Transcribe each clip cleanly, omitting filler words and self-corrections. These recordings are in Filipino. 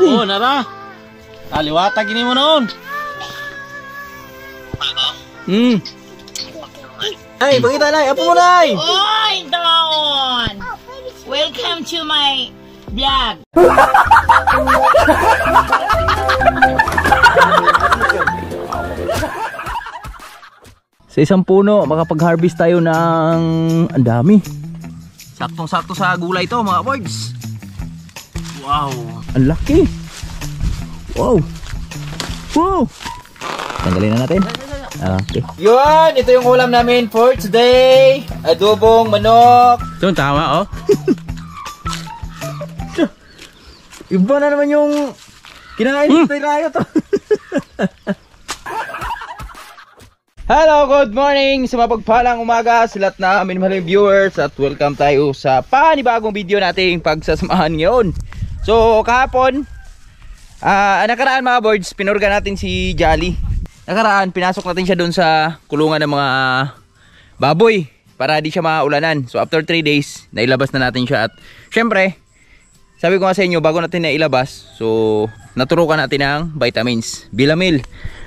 Oo, nara. Kaliwata gini mo noon. Ay, pakita na. Apo mo na. Oy, Don! Welcome to my vlog. Sa isang puno, makapag-harvest tayo ng ang dami. Saktong-sakto sa gulay to, mga boys. Wow, ang laki. Wow. Wow. Tanggalin na natin. Okay. Yun, ito yung ulam namin for today. Adobong manok. Ito, tama, oh. Iba na naman yung kinain tayo to. Hello, good morning sa mapagpalang umaga sa lahat na amin mahaling viewers at welcome tayo sa panibagong video nating pagsasamahan ngayon. So kahapon, nakaraan mga boards, pinurga natin si Jolly. Nakaraan, pinasok natin siya doon sa kulungan ng mga baboy para di siya maulanan. So after 3 days, nailabas na natin siya at syempre, sabi ko nga sa inyo, bago natin nailabas, so naturukan natin ng vitamins, Bilamil,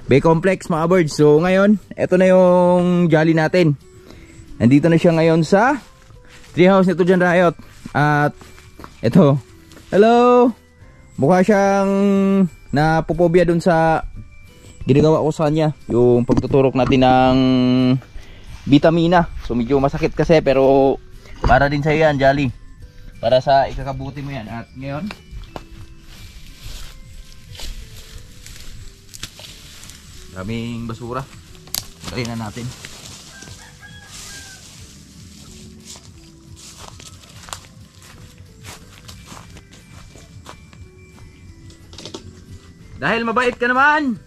B-complex mga birds. So ngayon, eto na yung Jolly natin. Nandito na siya ngayon sa treehouse nito dyan, Riot. At eto, hello! Mukha siyang napupobia dun sa ginagawa ko sa kanya, yung pagtuturok natin ng vitamina. So medyo masakit kasi, pero para din sa yan, Jolly. Para sa ikakabuti mo yan. At ngayon, maraming basura. Try na natin. Dahil mabait ka naman,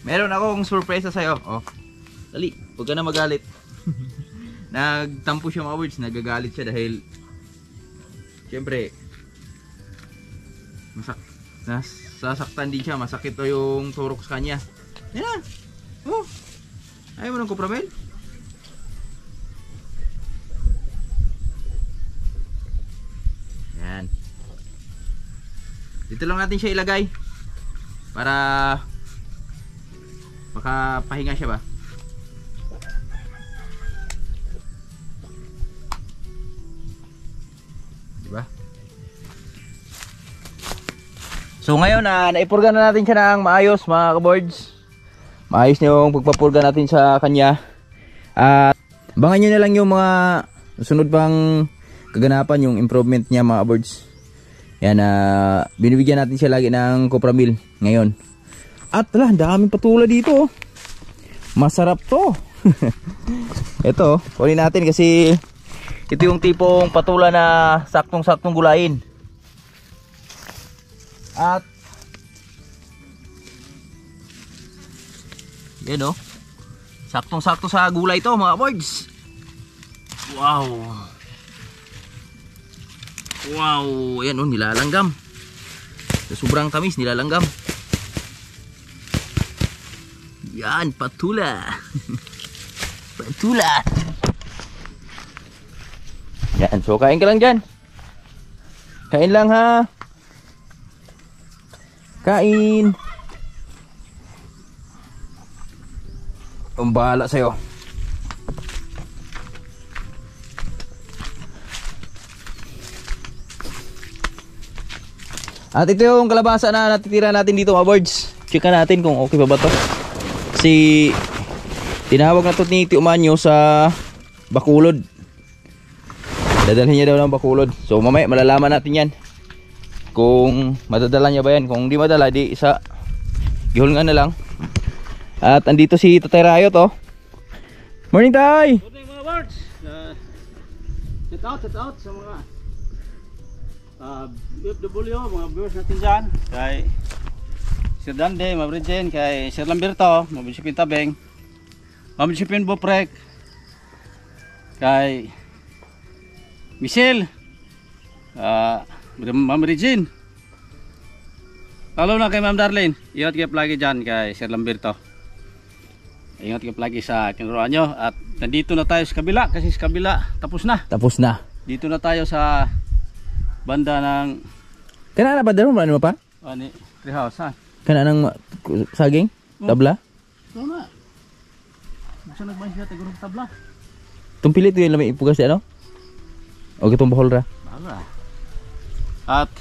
meron akong surpresa sa'yo. Oh, dali, huwag ka na magalit. Nagtampo siya mga words, nagagalit siya dahil siyempre nasasaktan din siya, masakit to yung turok sa kanya. Yan na. Oh, ayaw mo ng kupramel? Yan. Dito lang natin siya ilagay para makapahinga siya ba. Diba? So ngayon naipurga na natin siya ng maayos mga kaboards. Maayos na yung pagpapurga natin sa kanya. At abangan nyo na lang yung mga sunod pang kaganapan, yung improvement niya mga boards. Yan, binibigyan natin siya lagi ng Copramil ngayon. At wala, daming patula dito. Masarap to. Ito, kunin natin kasi ito yung tipong patula na saktong-saktong gulayin. At yan o, saktong-sakto sa gulay to mga boys. Wow. Wow, yan o, nilalanggam. Sobrang tamis, nilalanggam. Yan, patula. Patula. Yan, so kain ka lang dyan. Kain lang ha. Kain. Ang bahala sa'yo. At ito yung kalabasa na natitira natin dito mga boards. Checkan natin kung okay pa ba to. Kasi tinawag na to ni Tio Manyo sa Bacolod. Dadalhin niya daw ng Bacolod. So mamaya malalaman natin yan kung madadala niya ba yan. Kung di madala, di isa gihulngan na lang. At andito si Tatay Riot oh. Morning Tay! Morning mga birds! Shout out sa mga FW, mga viewers natin dyan. Kay Sir Dande, Mabridjen, kay Sir Lamberto, Mabridjen Tabeng, Mabridjen Boprek, kay Michelle, Mabridjen. Lalo na kay Ma'am Darlene, ingat kayo lagi dyan kay Sir Lamberto. Ingat kayo lagi sa kinuruan nyo. At nandito na tayo sa kabila, kasi sa kabila tapos na. Tapos na. Dito na tayo sa banda ng Kanana ba daro mo pa? Ani, treehouse ha. Kana nang saging? Tabla? Ito na. Gusto nagbahin siya, tigurong tabla. Itong pilit yung lamay ipugas siya, no? O itong bahol ra. Bahala. At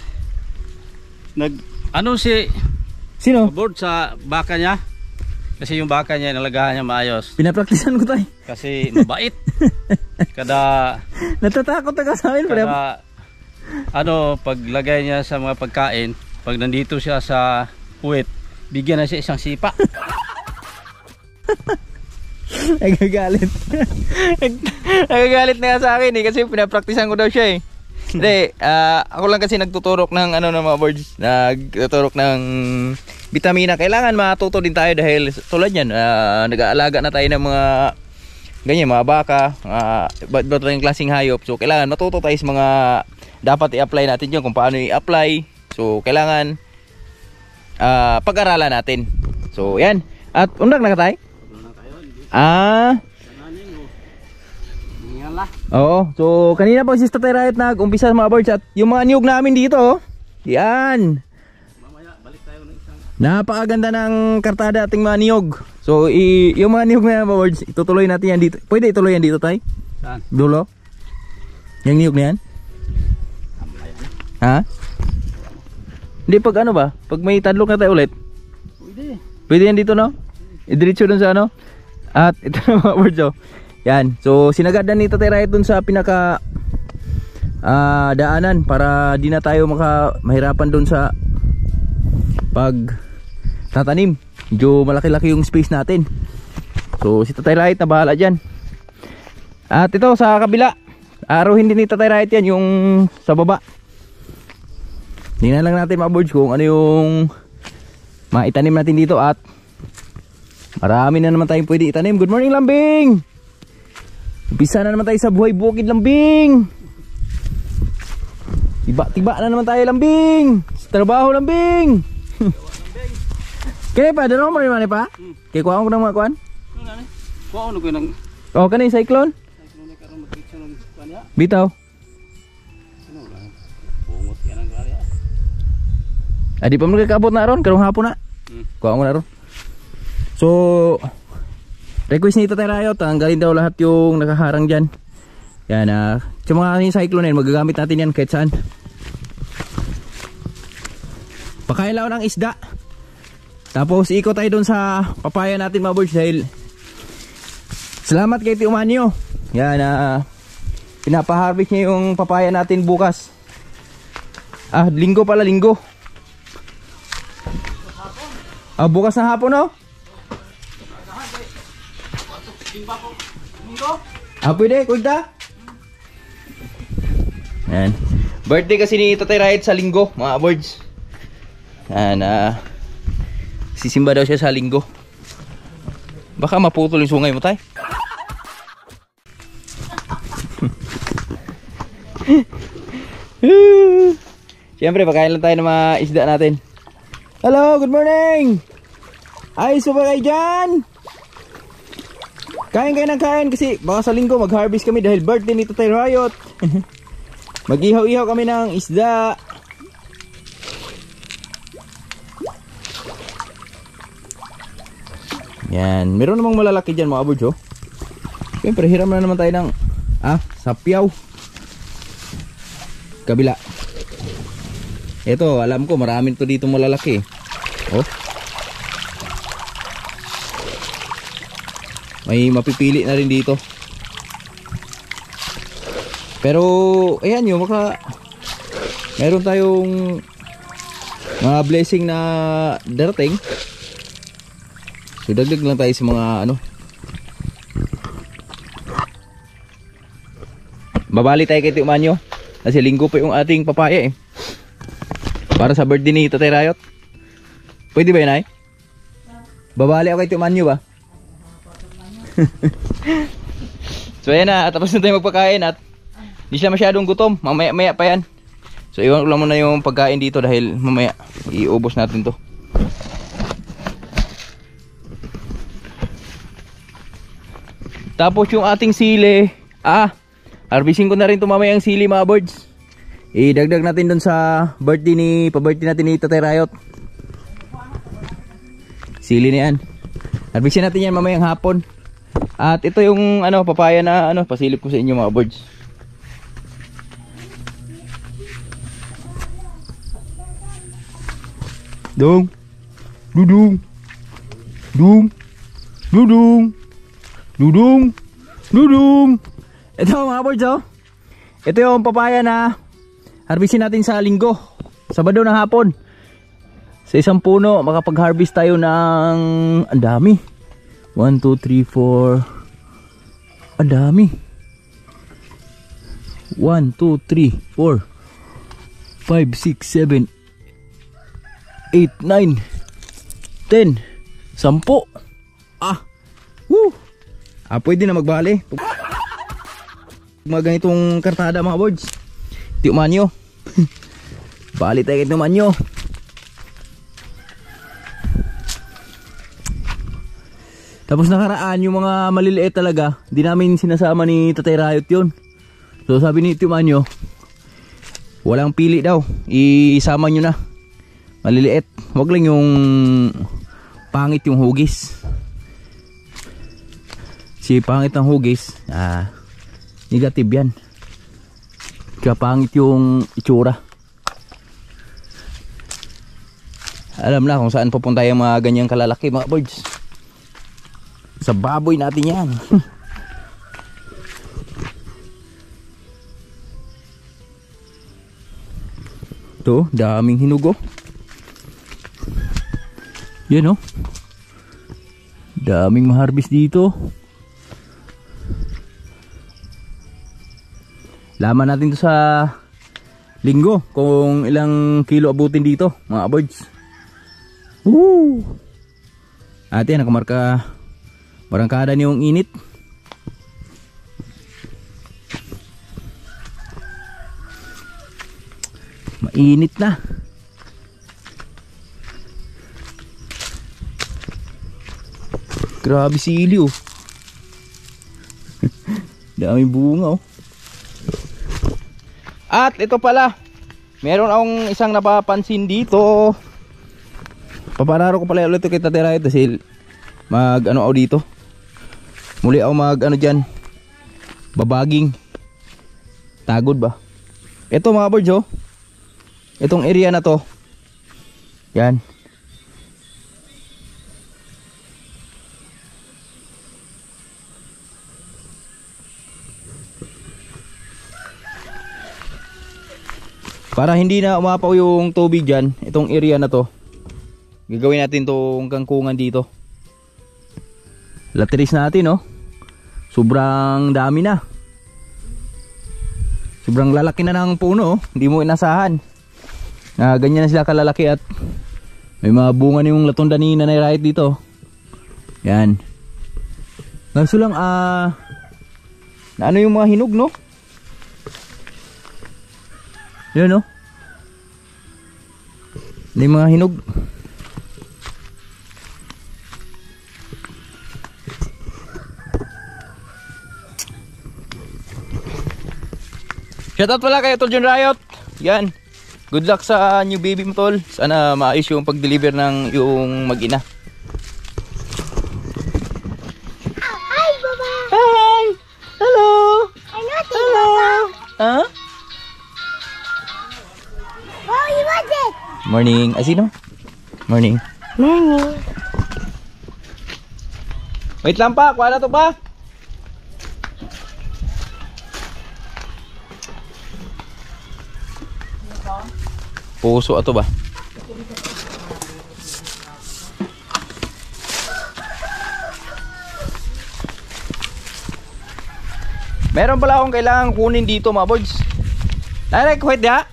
ano si Sino? board sa baka niya. Kasi yung baka niya nalagahan niya maayos. Pinapraktisan ko tayo. Kasi mabait. Kada Natatakot na ka sa amin, pre. paglagay niya sa mga pagkain, pag nandito siya sa puwit, bigyan na siya isang sipa. Nagagalit. Nagagalit na nga sa akin eh, kasi pinapraktisan ko daw siya eh. Hindi, ako lang kasi nagtuturok ng ng mga birds, nagtuturok ng vitamina. Kailangan matuto din tayo dahil tulad yan, nag-aalaga na tayo ng mga ganyan, mga baka, iba't ibang klaseng hayop. So kailangan matuto tayo sa mga dapat i-apply natin yun, kung paano i-apply. So kailangan pag-aralan natin. So yan, at undak na ka tayo? Oo, so kanina po si Tatay Riot nag-umpisa sa mga birds at yung mga niyog namin dito, yan. Mamaya balik tayo ng isang. Napakaganda ng kartada ating mga niyog. So yung mga niyog na mga birds, itutuloy natin yan dito. Pwede ituloy yan dito, Tay? Saan? Dulo? Yung niyog na yan? Ha? Hindi, pag ano ba? Pag may tadlok na tayo ulit? Pwede. Pwede yan dito, no? Idiretso dun sa ano? At ito na mga birds, oh. Yan, so sinagadan ni Tatay Riot dun sa pinaka daanan para di na tayo mahirapan dun sa pag tatanim. Medyo malaki-laki yung space natin. So si Tatay Riot na bahala dyan. At ito sa kabila, aruhin din ni Tatay Riot yan, yung sa baba. Tingnan lang natin mga birds kung ano yung maitanim natin dito. At marami na naman tayong pwede itanim. Good morning, Lambing! Umpisa na naman tayo sa buhay bukid, Lambing. Tiba-tiba na naman tayo, Lambing. Sa trabaho, Lambing. Kaya pa, dalawa mo rin pa? Kaya kuha ko ng mga kuhan? Kuha ko ng O, kanina yung cyclone? Bitaw. bungot yan ang gari. Di pa mo nagkakabot na ron, karong hapon na. Kuha ko na ron. So request ni Tatay Riot, tanggalin daw lahat yung nakaharang dyan. Yan, sa mga cyclone na yun, magagamit natin yan kahit saan. Pakailaw ng isda. Tapos ikot tayo dun sa papaya natin mga birds dahil salamat kay Tio Manyo. Yan, pinapaharvest niya yung papaya natin bukas. Linggo pala, linggo. Bukas na hapon, no? Pwede, kuwagda. Yan. Birthday kasi ni Tatay Riot sa linggo, mga birds. Yan, sisimba daw siya sa linggo. Baka maputol yung sungay mo, Tay. Siyempre, pagkain lang tayo ng mga isda natin. Hello, good morning! Ay, suba kayo dyan! Kain kayo ng kain kasi baka sa linggo mag-harvest kami dahil birthday ni Tatay Riot. Mag-ihaw-ihaw kami ng isda. Yan, meron namang malalaki dyan mga birds, oh. Siyempre, hiram na naman tayo ng sapyaw. Kabila. Ito, alam ko maraming to dito malalaki. Oh. May mapipili na rin dito. Pero ayan yun, meron tayong mga blessing na darating. So dagdag lang tayo sa mga babali tayo kay Tio Manyo kasi linggo pa yung ating papaya eh, para sa birthday ni Tatay Riot. Pwede ba yun, ay? Babali ako kay Tio Manyo ba? So ayan na, tapos na tayo magpakain at di siya masyadong gutom, mamaya-maya pa yan. So iwan ko lang muna yung pagkain dito dahil mamaya iubos natin to. Tapos yung ating sili, harvesting ko na rin to mamaya ang sili mga birds. idagdag natin dun sa pa-birthday natin ni Tatay Rayot. Sili na yan. Harvestin natin yan mamayang hapon. At ito yung papaya na pasilip ko sa inyo mga birds. Dong. Dudung. Dung. Dudung. Dudung. Dudung. Ito mga birds oh. Ito yung papaya na harvestin natin sa linggo, Sabado ng hapon. Sa isang puno makapag-harvest tayo ng ang dami. 1, 2, 3, 4. Ang dami. 1, 2, 3, 4 5, 6, 7 8, 9 10 10. Woo! Pwede na magbali. Mga ganitong kartada mga birds. Tiuman nyo. Bali tayo tiuman nyo. Tapos nakaraan yung mga maliliit talaga, di namin sinasama ni Tatay Rayot yun. So sabi ni Tiumanyo, walang pili daw, isama nyo na maliliit. Wag lang yung pangit yung hugis. Si pangit ang hugis, negative yan. Kaya pangit yung itsura. Alam na kung saan pupunta yung mga ganyang kalalaki mga birds. Sa baboy natin yan. Ito, daming hinugo. Yan oh. Daming maharbis dito. Laman natin to sa linggo kung ilang kilo abutin dito mga birds. Woo! Ate, nakamarka. Barangkada niyong init. Mainit na. Grabe sili oh. Daming bunga oh. At ito pala, meron akong isang napapansin dito. Papararo ko pala ulit ito kay Tatay Rayot dahil ako dito. Muli ako dyan, babaging tagod ba. Ito mga birds oh, itong area na to, yan. Para hindi na umapaw yung tubig dyan, itong area na to, gagawin natin tong kangkungan dito. Latiris natin oh. Sobrang dami na. Sobrang lalaki na ng puno oh. Hindi mo inasahan. Ganyan na sila kalalaki at may mga bunga na yung latunda ni Nanay Rayot dito. Yan. Kaso lang na ano yung mga hinog no? Yan oh. May mga hinog. Shoutout pala kay Tol John Rayot. Yan. Good luck sa new baby mo tol. Sana maayos yung pag-deliver ng yung mag-ina. Hi, Baba. Hi. Hello. Hello. Huh? Oh, you want it? Morning. Sino? Morning. Morning. Wait lang pa. Kuha na to pa. Puso ato ba? Meron pala akong kailangan kunin dito mga boys. Nalay, kuwait ya?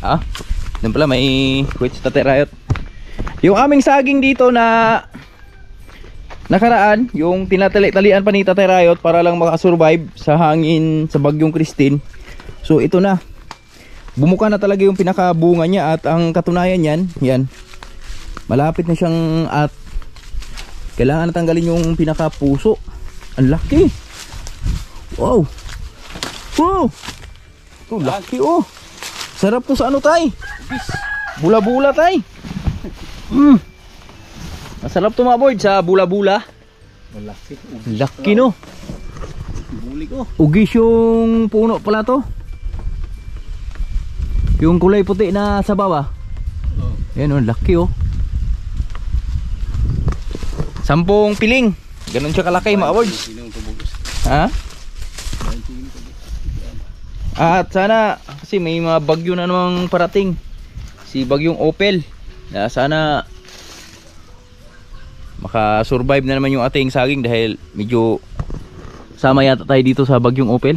Ha? Doon pala may kuwait sa Tatay Rayot. Yung aming saging dito na nakaraan, yung tinatali-talian pa ni Tatay Rayot para lang makasurvive sa hangin sa bagyong Christine. So ito na. Bumuka na talaga yung pinakabunga niya at ang katunayan yan, yan. Malapit na siyang at kailangan natanggalin yung pinakapuso. Ang laki. Wow. Wow. Oh, laki oh. Sarap to sa ano tay? Bula-bula tay. Masarap to mga boy sa bula-bula. Malaki. Laki no. Buli ko. Ugis yung puno pala to. Yung kulay puti na sa baba. Oh. Yan oh, laki oh. 10 piling. Ganun siya kalaki mga boy. Ha? At sana kasi may mga bagyo na namang parating. Si bagyong Opel. Na sana maka-survive na naman yung ating saging dahil medyo sama yata tayo dito sa bagyong Opel.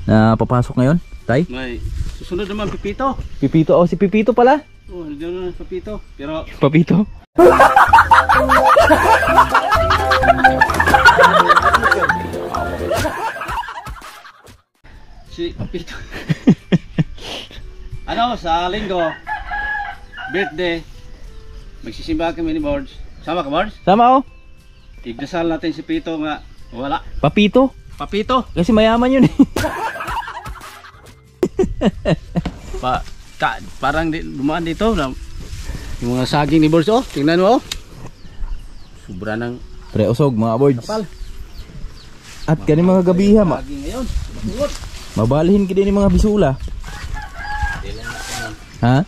Na papasok ngayon, tay? May susunod naman Pipito. Pipito, oh si Pipito pala. Oh, nandiyan na Pipito. Pero Papito. si Pipito. Ano, sa linggo, birthday, magsisimba kami ni Bords. Sama ka, Bords? Sama oh. Igdasal natin si Pito nga wala. Papito. Papito. Kasi mayaman yun eh. Parang dumaan dito na yung mga saging ni Bords, oh. Tingnan mo, oh. Sobra ng Pre usog mga boards. kapal. At kani mga gabiha ma. Saging ngayon. Mabalihin kini ni mga bisula. Ha?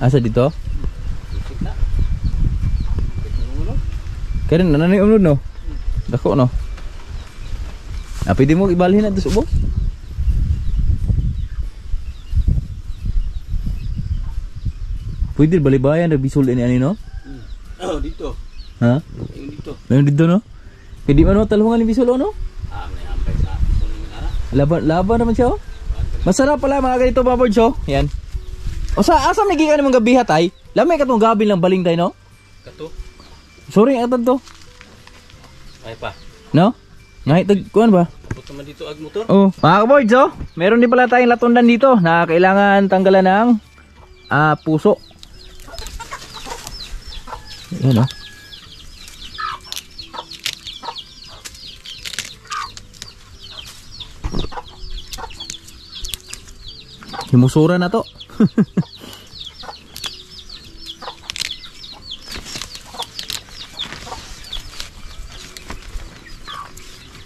Asa dito? Kaya nanay umlod no? Dako no? Pwede mo ibalhin na ito subo? Pwede balibayan na bisul ini ani no? Oh, dito. Ha? Yung dito. Meron dito no? Hindi man mo talungan ni bisul no? May ampay sa Laban naman siya oh. Masarap pala mga ganito mga boards oh. Yan. O sa asam naging ka namang gabi hatay? Lamay ka tong gabi lang baling tayo no? Kato. Sorry atad to. Ay pa. No? Ngahit kuan ba? Puto man dito ag motor. Oh, mga boards oh. Meron din pala tayong latundan dito na kailangan tanggalan ng puso. Yan oh. Himusura na to.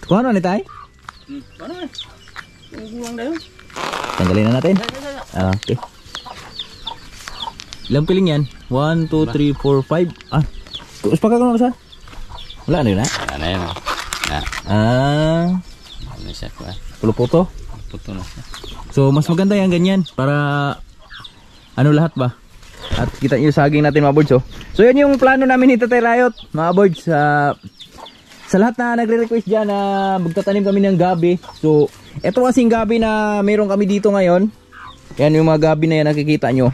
Kuha ni tay? Paano eh? Gulang na yun. Tanggalin na natin. Okay. Ilang piling yan? 1, 2, 3, 4, 5. Ah, tuos pa ka kung sa? Wala na yun ha? Ano yun? Ano siya ko ah? Pulo-puto. Puto na siya. So mas maganda yan ganyan para ano lahat ba? At kita nyo saging natin mga boards oh. So yan yung plano namin ni Tatay Rayot mga boards. Sa lahat na nagre-request dyan na magtatanim kami ng gabi. So eto kasing gabi na meron kami dito ngayon. Yan yung mga gabi na yan nakikita nyo.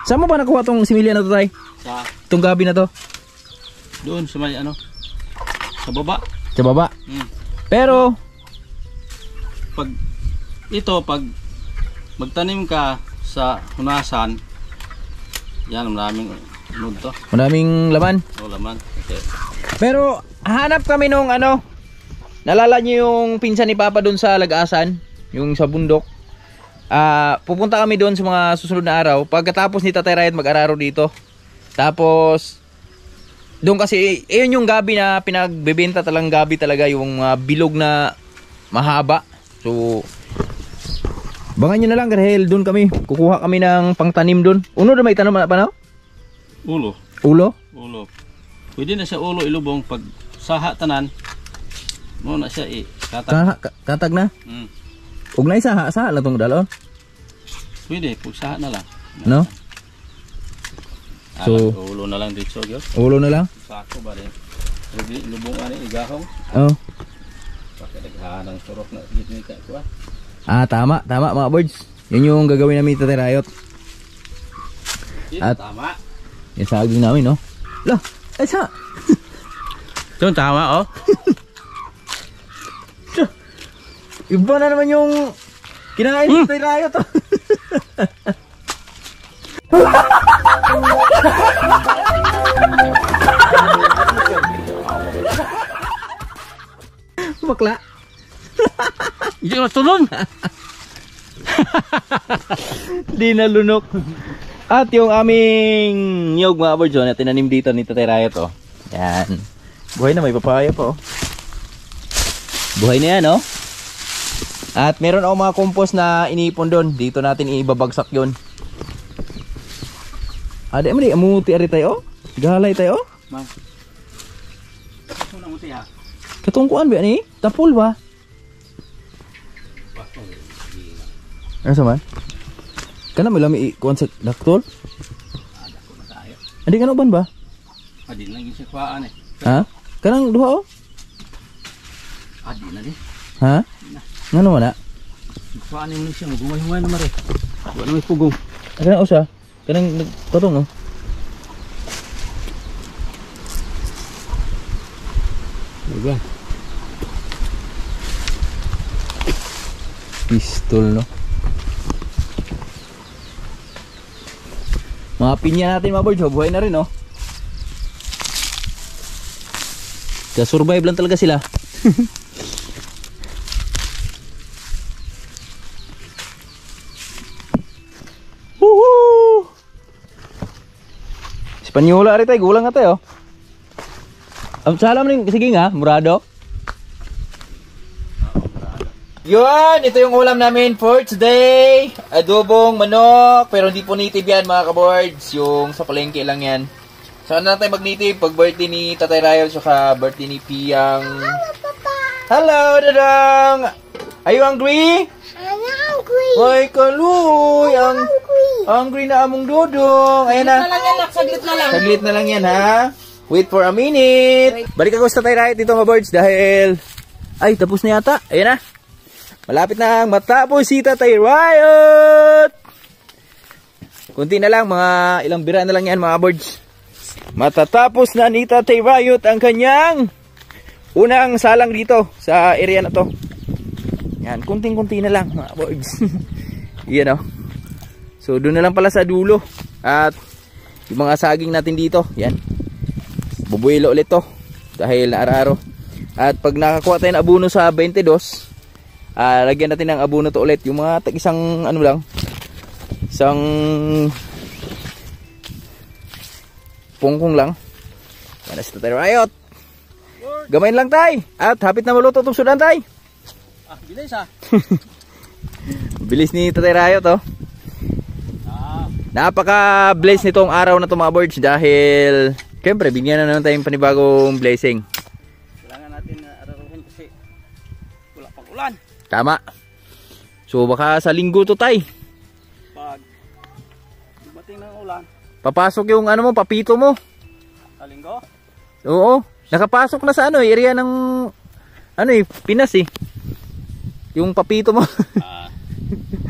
Saan mo ba nakuha tong similya na to tay? Sa Itong gabi na to? doon sa may ano? Sa baba. Sa baba. Pero pag magtanim ka sa hunasan, yan maraming nod to. maraming laman. O laman. Okay. Pero hanap kami nung ano. Nalala niyo yung pinsan ni Papa doon sa Lagasan, yung sa bundok. Pupunta kami doon sa mga susunod na araw. Pagkatapos ni Tatay Rayot mag-araro dito. Tapos doon kasi yun yung gabi na pinagbebenta talang gabi talaga, yung bilog na mahaba. So bangan nyo na lang dahil doon kami kukuha kami ng pangtanim doon. Uno na may tanong pa no? Ulo. Ulo? Ulo. Pwede na siya ulo ilubong pag saha tanan. Mo na siya Katag na? Ug na isa sa lang tong dalon. Pwede pag saha na lang. No? So ulo na lang dito gyud. ulo na lang. Sako ba rin. Ilubong ani igahong. Oh. Pakadaghan ng surok na dito ni ka kuha. Tama mga boards. Yun yung gagawin namin Tatay Rayot. At tama. yung saging namin no. Lah, esa. Ito tama oh. Iba na naman yung kinain ni Tatay Rayot. Bakla. matulon. Di nalunok. At yung aming niyog mga birds na tinanim dito ni Tatay Riot oh. Yan. Buhay na, may papaya pa oh. Buhay na yan oh. At meron ako mga compost na iniipon doon. Dito natin ibabagsak yun. Ade mo di, amuti ari tayo oh. Galay tayo oh. Ma'am. Ito na muti ha. Katungkuan ba ni? Tapul ba? Ano sa man? Kana may lami kuan sa daktol? Ada ko na tayo. Andi ka ban ba? Adi lang yung sikwaan eh. Ha? Kanang duha oh? Adi na di. Ha? Ngano man na? Sikwaan yung siya. Magumay-humay naman rin. Wala may pugong. Kanang usa? Kanang nagtotong oh? Diba? Pistol no? Mga pinya natin mga birds, buhay na rin oh. Survive lang talaga sila. Woohoo! Espanyola rin tayo, gulang nga tayo. Salam rin, sige nga, murado. Yun, ito yung ulam namin for today. Adobong manok, pero hindi po native yan mga kaboards. Yung sa palengke lang yan. Saan na tayo mag-native? Pag birthday ni Tatay Rayo, saka birthday ni Piyang. Hello, Dadang! Are you hungry? I'm hungry. Ay, kaluy! Hungry na among dodong. Ayan na. Saglit na lang. Saglit na lang yan, ha? Wait for a minute. Balik ako sa Tatay Rayo dito mga birds dahil... Ay, tapos na yata. Ayan na. Malapit na matapos si Tatay Riot. Kunti na lang, mga ilang bira na lang yan mga birds. Matatapos na ni Tatay Riot ang kanyang unang salang dito sa area na to. Yan, kunting-kunti na lang mga birds. Yan o. So doon na lang pala sa dulo. At yung mga saging natin dito, yan. Bubuelo ulit to dahil araw-araw. At pag nakakuha tayo ng abono sa 22, lagyan natin ng abono to ulit. Yung mga isang ano lang, isang pungkong lang. Yan na si Tatay Riot. Gamayin lang tay. At hapit na maluto itong sudan tay. Bilis ha. Bilis ni Tatay Riot oh. Napaka-bless nitong araw na to mga birds dahil siyempre bigyan na naman tayong panibagong blessing. Kailangan natin araruhin kasi wala pang ulan. Tama. So baka sa linggo to tay. Pag dumating ng ulan, Papasok yung ano mo, papito mo. sa linggo, Oo. Nakapasok na sa ano, area ng ano Pinas eh. Yung papito mo.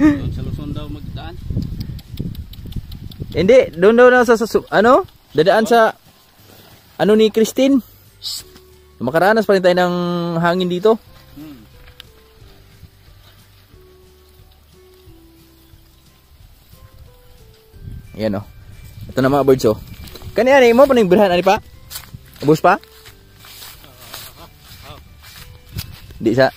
doon sa Luzon daw magdaan. Hindi, doon daw na sa ano? Dadaan sa ano ni Christine. Makaranas pa rin tayo ng hangin dito. Ayan o. Ito na mga birds o. Kanya mo pa nang bilhan ani pa? Ubus pa? Di sa.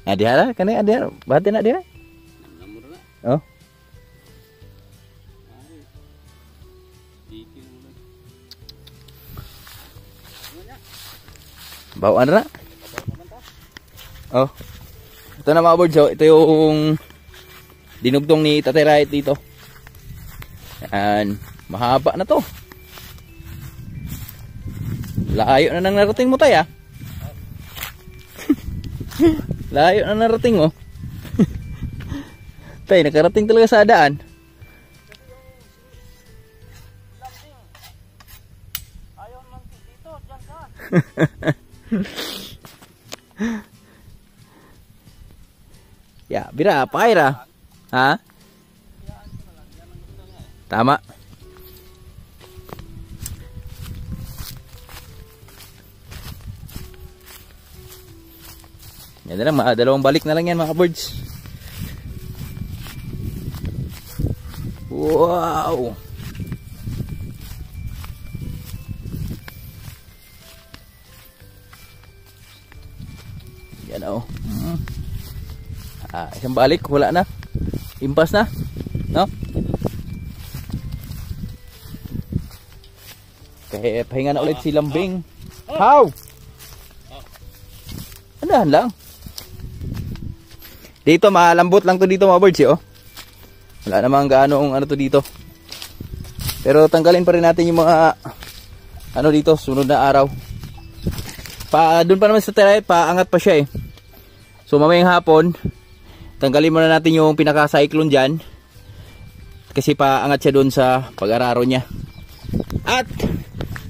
Ada lah, kan ada. Batin nak dia. Oh. Bawaan na. Oh. Ito na mga birds, oh. Ito yung dinugtong ni Tatay Riot dito. Yan. Mahaba na to. Layo na nang narating mo tayo ah. Layo na narating mo. Tay, nakarating talaga sa daan. Ayaw man dito, diyan ka. Ya, bira, paira. Ha? Tama. Yan na lang, dalawang balik na lang yan mga birds. Wow. Yan o. Isang balik, wala na. Impas na. No? Kaya pahinga na ulit si Lambing. How? Andahan lang. Dito malambot lang to dito mga birds oh. Wala namang gaano ano to dito. Pero tanggalin pa rin natin yung mga ano dito sunod na araw. Doon pa naman sa terrace, paangat pa siya eh. So mamayang hapon, tanggalin muna natin yung pinaka-cyclone dyan. Kasi paangat siya doon sa pag-araro niya. At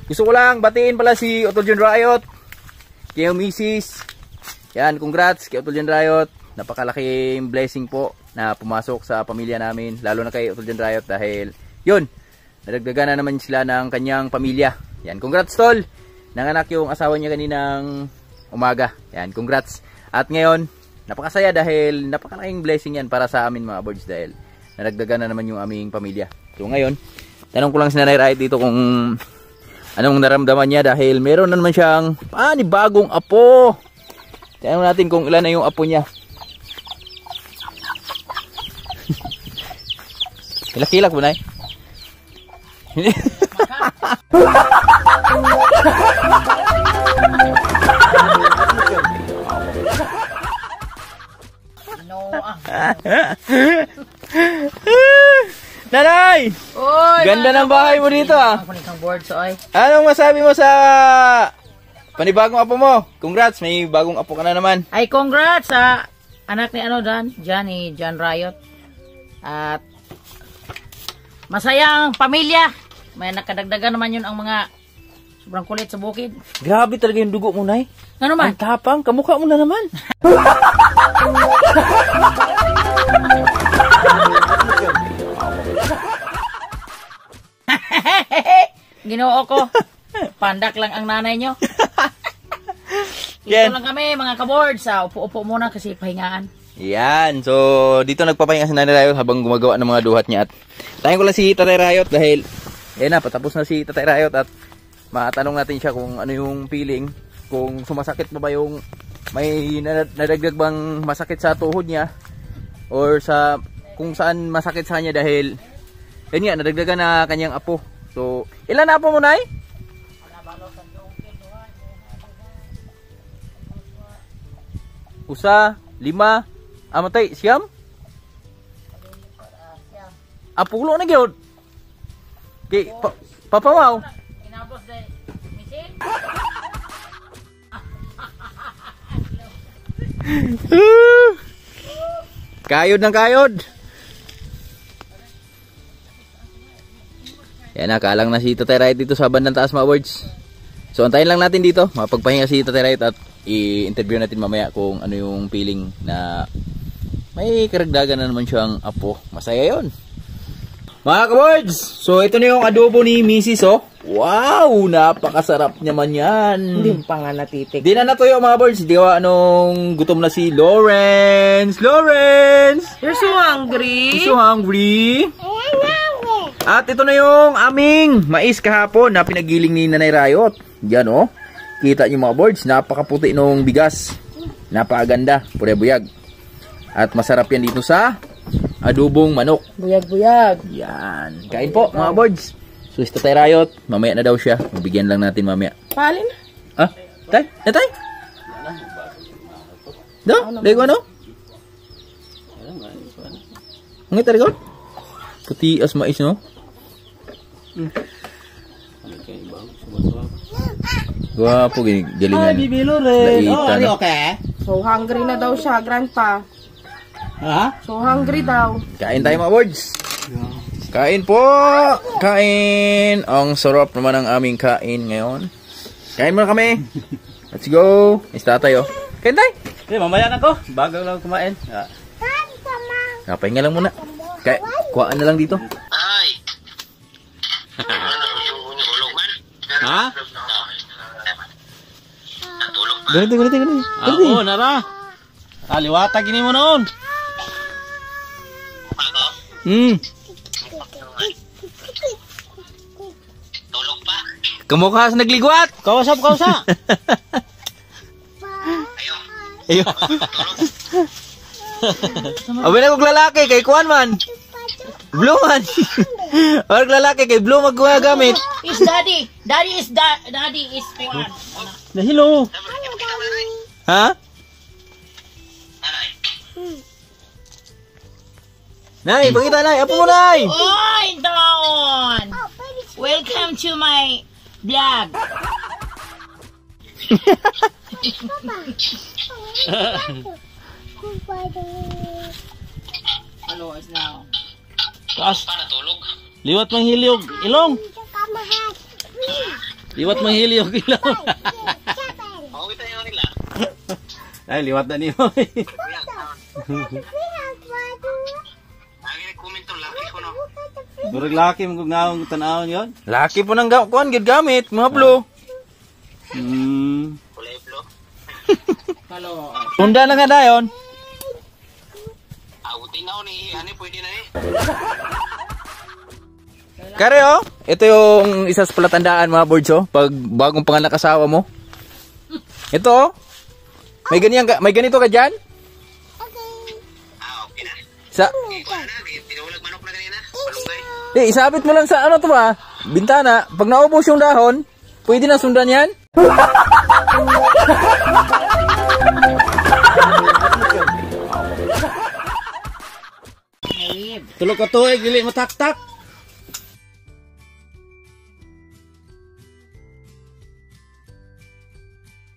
gusto ko lang batiin pala si Otol John Riot, kay Mrs. Yan, congrats kay Otol John Riot. Napakalaking blessing po na pumasok sa pamilya namin, lalo na kay Otol John Riot dahil yun, nadagdagan na naman sila ng kanyang pamilya. Yan, congrats Tol. Nanganak yung asawa niya kaninang umaga. Yan, congrats. At ngayon, napakasaya dahil napakalaking blessing yan para sa amin mga birds dahil nadagdagan na naman yung aming pamilya. So ngayon, tanong ko lang si Nanay Riot dito kung anong naramdaman niya dahil meron na naman siyang panibagong apo. Tanong natin kung ilan na yung apo niya. Kilak-kilak mo na eh. Nanay! Oy, Ganda ng bahay mo dito ah. Anong masabi mo sa panibagong apo mo? Congrats, may bagong apo ka na naman. Ay, congrats sa anak ni John Riot. At masayang pamilya. May nakadagdagan naman yun ang mga sobrang kulit sa bukid. Grabe talaga yung dugo mo, Nay. Ano naman? Ang tapang, kamukha mo na naman. Ginoo ko. Pandak lang ang nanay nyo. Dito lang kami mga kaboard sa upo-upo muna kasi pahingaan. Yan, so dito nagpapahinga si Nanay Riot habang gumagawa ng mga duhat niya. At tayo ko lang si Tatay Riot dahil yan na, patapos na si Tatay Riot at matanong natin siya kung ano yung feeling, kung sumasakit pa ba yung may nadagdag bang masakit sa tuhod niya or sa kung saan masakit sa kanya dahil yan nga, nadagdagan na kanyang apo. So, ilan na apo mo, Nay? Usa, 5, amatay, siyam? Apulo na gyud. Kay papawaw. Kinabos day. Misin? Kayod ng kayod. Yan na, kalang na si Tatay Riot dito sa bandang taas mga birds. So antayin lang natin dito, mapagpahinga si Tatay Riot at i-interview natin mamaya kung ano yung feeling na may karagdagan na naman siyang apo. Masaya yon. Mga ka-birds, so ito na yung adobo ni Mrs. Oh. Wow, napakasarap naman yan. Hindi pa nga natitik. Di na natuyo mga birds, di ba anong gutom na si Lawrence? Lawrence! You're so hungry. So hungry? At ito na yung aming mais kahapon na pinagiling ni Nanay Riot. Yan oh. Kita nyo mga birds, napakaputi nung bigas. Napakaganda, pure-buyag. At masarap yan dito sa adobong manok. Buyag-buyag. Yan. Kain po mga birds. So si Tatay Riot, mamaya na daw siya. Bigyan lang natin mamaya. Palin. Ah, tay? Tay? Do? Lego ano? Ang ito rin puti as mais no? Gwapo galingan. Ay, Bibi Loren. Oh, are you okay? So hungry na daw siya, grandpa. Ha? So hungry daw. Kain tayo mga birds. Kain po. Kain. Ang sarap naman ang aming kain ngayon. Kain muna kami. Let's go. Isa tayo. Kain tayo. Okay, mamaya na ko. Bago lang kumain. Pahinga lang muna. Kuhaan na lang dito. Ha? Ganito. Oo, nara. Liwata gini mo noon. Kamukha sa nagligwat. Kausap. Ayun. Abi na kong lalaki kay kuan man. Blue man. Or lalaki kay blue maggamit. Is daddy. Daddy is one. Nahilo. Ha? Nay, pakita nay. Apo mo nay. Oy, down. Welcome to my vlog. Hello, is now. Taas. Liwat mang hiliog. Ilong. Liwat mang hiliog. Ilong. Ay, liwat na niyo. Durag laki mong ngawang tanawon yon. Laki po ng kuan gid gamit, mga blue. Hello. Sunda na nga dayon. Kare oh, ito yung isa sa palatandaan mga boards oh, pag bagong panganak asawa mo. Ito oh. May ganito ka diyan? Sa isabit mo lang sa ano to ba? Bintana. Pag naubos yung dahon, pwede na sundan yan. Tulog ka tuig, dili mataktak.